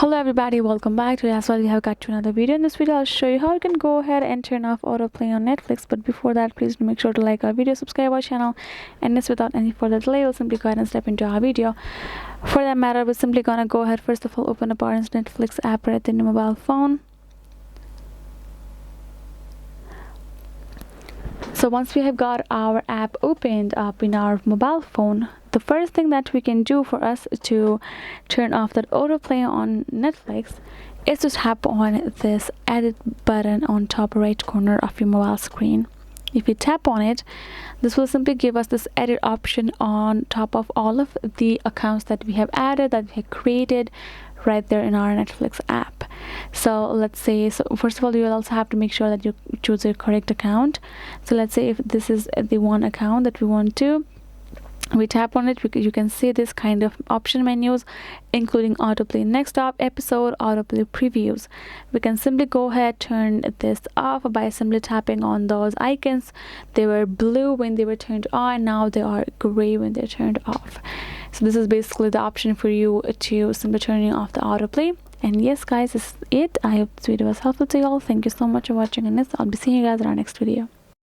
Hello everybody, welcome back. Today as well we have got to another video. In this video I'll show you how you can go ahead and turn off autoplay on Netflix. But before that, please make sure to like our video, subscribe our channel, and this without any further delay, we'll simply go ahead and step into our video. For that matter, we're simply gonna go ahead, first of all, open up our Netflix app right in your mobile phone. So once we have got our app opened up in our mobile phone, the first thing that we can do for us to turn off that autoplay on Netflix is to tap on this edit button on top right corner of your mobile screen. If you tap on it, this will simply give us this edit option on top of all of the accounts that we have added, that we have created right there in our Netflix app. So let's say, so first of all, you will also have to make sure that you choose your correct account. So let's say if this is the one account that we want to, we tap on it, you can see this kind of option menus, including autoplay next stop episode, autoplay previews. We can simply go ahead, turn this off by simply tapping on those icons. They were blue when they were turned on, now they are gray when they're turned off. So this is basically the option for you to simply turning off the autoplay. And yes guys, this is it. I hope this video was helpful to you all. Thank you so much for watching, and I'll be seeing you guys in our next video.